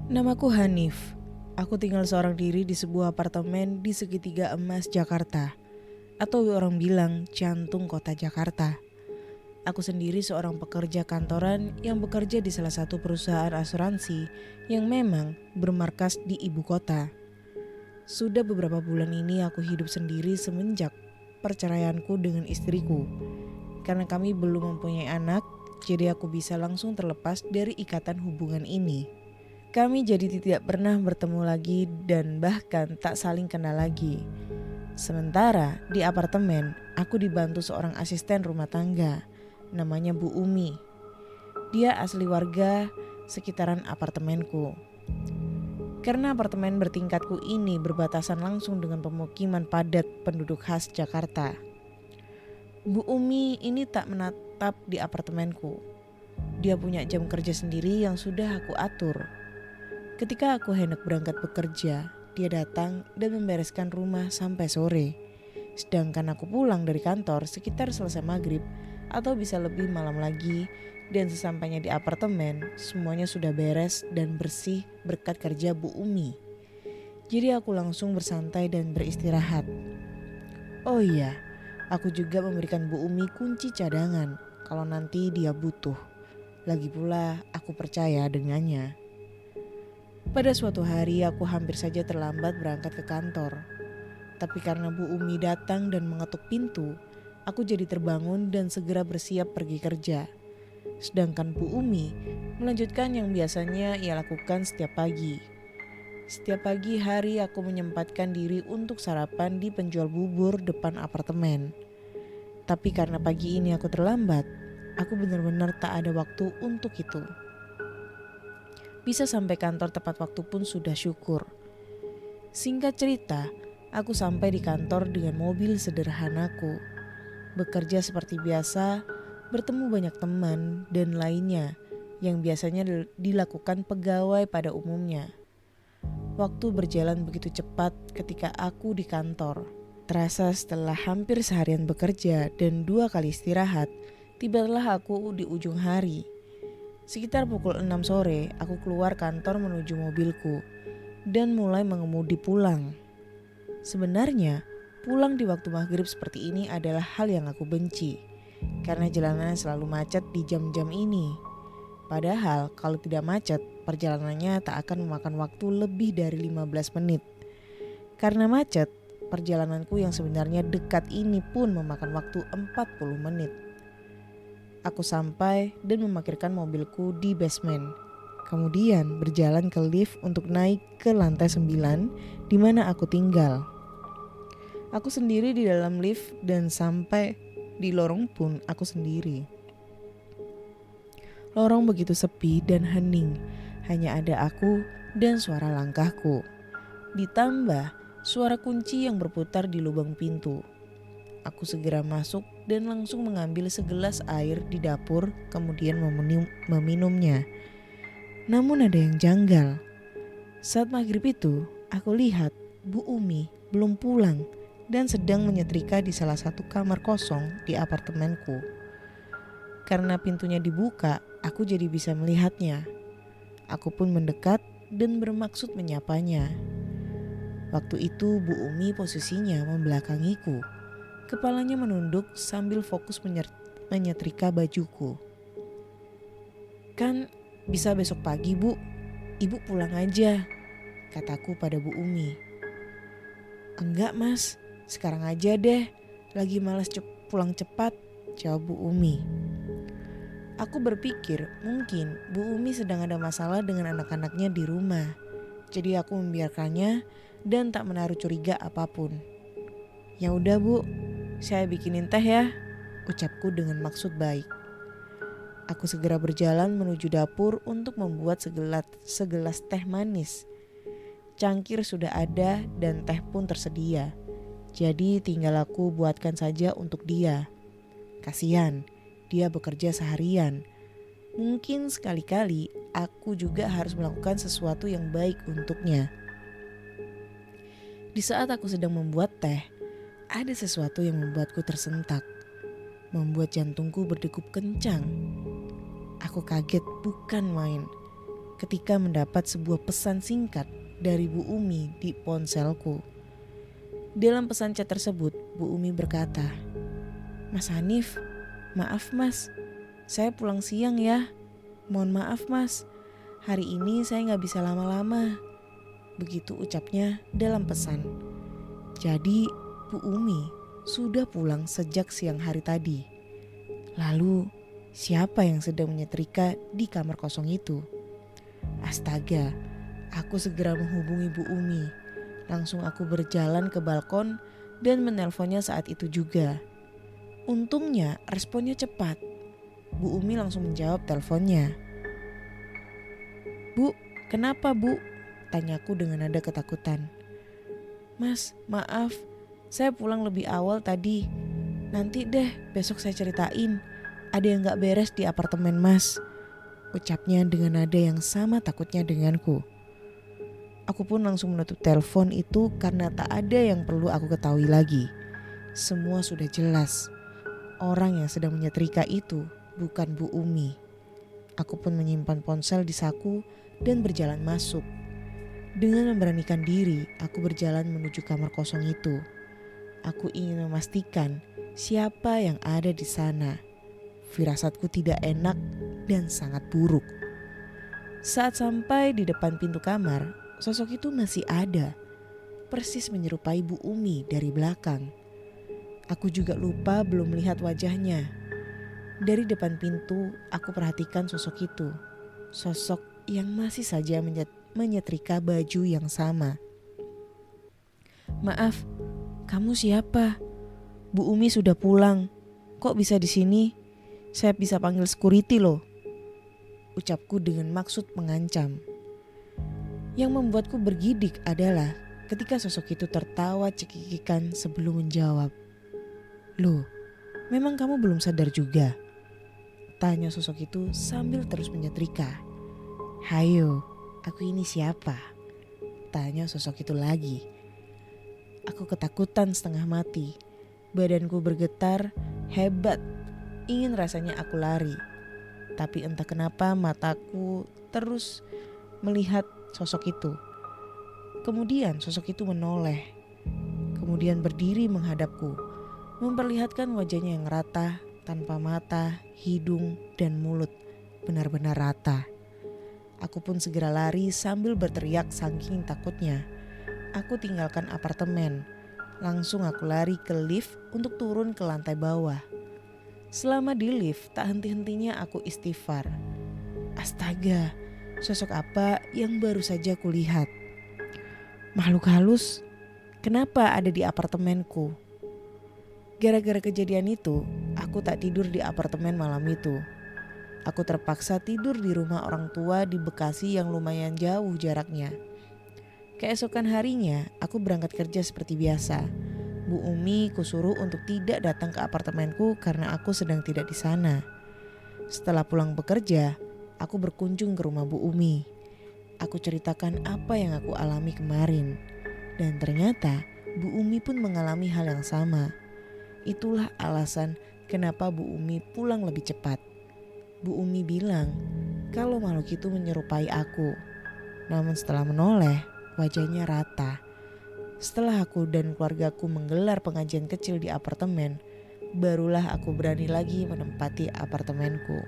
Namaku Hanif. Aku tinggal seorang diri di sebuah apartemen di segitiga emas Jakarta, atau orang bilang jantung kota Jakarta. Aku sendiri seorang pekerja kantoran yang bekerja di salah satu perusahaan asuransi yang memang bermarkas di ibu kota. Sudah beberapa bulan ini aku hidup sendiri semenjak perceraianku dengan istriku. Karena kami belum mempunyai anak, jadi aku bisa langsung terlepas dari ikatan hubungan ini. Kami jadi tidak pernah bertemu lagi dan bahkan tak saling kenal lagi. Sementara di apartemen, aku dibantu seorang asisten rumah tangga, namanya Bu Umi. Dia asli warga sekitaran apartemenku. Karena apartemen bertingkatku ini berbatasan langsung dengan pemukiman padat penduduk khas Jakarta. Bu Umi ini tak menatap di apartemenku. Dia punya jam kerja sendiri yang sudah aku atur. Ketika aku hendak berangkat bekerja, dia datang dan membereskan rumah sampai sore. Sedangkan aku pulang dari kantor sekitar selesai maghrib atau bisa lebih malam lagi, dan sesampainya di apartemen semuanya sudah beres dan bersih berkat kerja Bu Umi. Jadi aku langsung bersantai dan beristirahat. Oh iya, aku juga memberikan Bu Umi kunci cadangan kalau nanti dia butuh. Lagi pula aku percaya dengannya. Pada suatu hari aku hampir saja terlambat berangkat ke kantor. Tapi karena Bu Umi datang dan mengetuk pintu, aku jadi terbangun dan segera bersiap pergi kerja. Sedangkan Bu Umi melanjutkan yang biasanya ia lakukan setiap pagi. Setiap pagi hari aku menyempatkan diri untuk sarapan di penjual bubur depan apartemen. Tapi karena pagi ini aku terlambat, aku benar-benar tak ada waktu untuk itu. Bisa sampai kantor tepat waktu pun sudah syukur. Singkat cerita, aku sampai di kantor dengan mobil sederhanaku. Bekerja seperti biasa, bertemu banyak teman dan lainnya yang biasanya dilakukan pegawai pada umumnya. Waktu berjalan begitu cepat ketika aku di kantor. Terasa setelah hampir seharian bekerja dan 2 kali istirahat, tibalah aku di ujung hari. Sekitar pukul 6 sore, aku keluar kantor menuju mobilku dan mulai mengemudi pulang. Sebenarnya, pulang di waktu maghrib seperti ini adalah hal yang aku benci, karena jalanan selalu macet di jam-jam ini. Padahal kalau tidak macet, perjalanannya tak akan memakan waktu lebih dari 15 menit. Karena macet, perjalananku yang sebenarnya dekat ini pun memakan waktu 40 menit. Aku sampai dan memarkirkan mobilku di basement. Kemudian berjalan ke lift untuk naik ke lantai 9 di mana aku tinggal. Aku sendiri di dalam lift dan sampai di lorong pun aku sendiri. Lorong begitu sepi dan hening, hanya ada aku dan suara langkahku. Ditambah suara kunci yang berputar di lubang pintu. Aku segera masuk dan langsung mengambil segelas air di dapur, kemudian meminumnya. Namun ada yang janggal. Saat maghrib itu, aku lihat Bu Umi belum pulang dan sedang menyetrika di salah satu kamar kosong di apartemenku. Karena pintunya dibuka, aku jadi bisa melihatnya. Aku pun mendekat dan bermaksud menyapanya. Waktu itu Bu Umi posisinya membelakangiku. Kepalanya menunduk sambil fokus menyetrika bajuku. Kan bisa besok pagi Bu, Ibu pulang aja, kataku pada Bu Umi. Enggak Mas, sekarang aja deh, lagi malas pulang cepat, jawab Bu Umi. Aku berpikir mungkin Bu Umi sedang ada masalah dengan anak-anaknya di rumah. Jadi aku membiarkannya dan tak menaruh curiga apapun. Ya udah Bu, saya bikinin teh ya, ucapku dengan maksud baik. Aku segera berjalan menuju dapur untuk membuat segelas teh manis. Cangkir sudah ada dan teh pun tersedia. Jadi tinggal aku buatkan saja untuk dia. Kasihan, dia bekerja seharian. Mungkin sekali-kali aku juga harus melakukan sesuatu yang baik untuknya. Di saat aku sedang membuat teh, ada sesuatu yang membuatku tersentak, membuat jantungku berdegup kencang. Aku kaget bukan main. ketika mendapat sebuah pesan singkat dari Bu Umi di ponselku. Dalam pesan chat tersebut, Bu Umi berkata, "Mas Hanif, maaf mas, saya pulang siang ya. Mohon maaf mas, hari ini saya gak bisa lama-lama." Begitu ucapnya dalam pesan. Jadi Bu Umi sudah pulang sejak siang hari tadi. Lalu siapa yang sedang menyetrika di kamar kosong itu? Astaga, aku segera menghubungi Bu Umi. Langsung aku berjalan ke balkon dan menelponnya saat itu juga. Untungnya responnya cepat. Bu Umi langsung menjawab teleponnya. "Bu, kenapa Bu?" tanyaku dengan nada ketakutan. "Mas, maaf, saya pulang lebih awal tadi. Nanti deh besok saya ceritain. Ada yang gak beres di apartemen mas," ucapnya dengan nada yang sama takutnya denganku. Aku pun langsung menutup telepon itu karena tak ada yang perlu aku ketahui lagi. Semua sudah jelas. Orang yang sedang menyetrika itu bukan Bu Umi. Aku pun menyimpan ponsel di saku dan berjalan masuk. Dengan memberanikan diri, aku berjalan menuju kamar kosong itu. Aku ingin memastikan siapa yang ada di sana. Firasatku tidak enak dan sangat buruk. Saat sampai di depan pintu kamar, sosok itu masih ada. Persis menyerupai Bu Umi dari belakang. Aku juga lupa belum melihat wajahnya. Dari depan pintu, aku perhatikan sosok itu. Sosok yang masih saja menyetrika baju yang sama. "Maaf, kamu siapa? Bu Umi sudah pulang. Kok bisa di sini? Saya bisa panggil security loh," ucapku dengan maksud mengancam. Yang membuatku bergidik adalah ketika sosok itu tertawa cekikikan sebelum menjawab. "Loh, memang kamu belum sadar juga?" tanya sosok itu sambil terus menyetrika. "Hayo, aku ini siapa?" tanya sosok itu lagi. Aku ketakutan setengah mati. Badanku bergetar hebat. Ingin rasanya aku lari. Tapi entah kenapa mataku terus melihat sosok itu. Kemudian sosok itu menoleh. Kemudian berdiri menghadapku. Memperlihatkan wajahnya yang rata, tanpa mata, hidung, dan mulut. Benar-benar rata. Aku pun segera lari sambil berteriak saking takutnya. Aku tinggalkan apartemen. Langsung aku lari ke lift untuk turun ke lantai bawah. Selama di lift tak henti-hentinya aku istighfar. Astaga, sosok apa yang baru saja kulihat? Makhluk halus? Kenapa ada di apartemenku? Gara-gara kejadian itu, aku tak tidur di apartemen malam itu. Aku terpaksa tidur di rumah orang tua di Bekasi yang lumayan jauh jaraknya. Keesokan harinya, aku berangkat kerja seperti biasa. Bu Umi kusuruh untuk tidak datang ke apartemenku karena aku sedang tidak di sana. Setelah pulang bekerja, aku berkunjung ke rumah Bu Umi. Aku ceritakan apa yang aku alami kemarin. Dan ternyata Bu Umi pun mengalami hal yang sama. Itulah alasan kenapa Bu Umi pulang lebih cepat. Bu Umi bilang kalau makhluk itu menyerupai aku. Namun setelah menoleh, wajahnya rata. Setelah aku dan keluargaku menggelar pengajian kecil di apartemen, barulah aku berani lagi menempati apartemenku.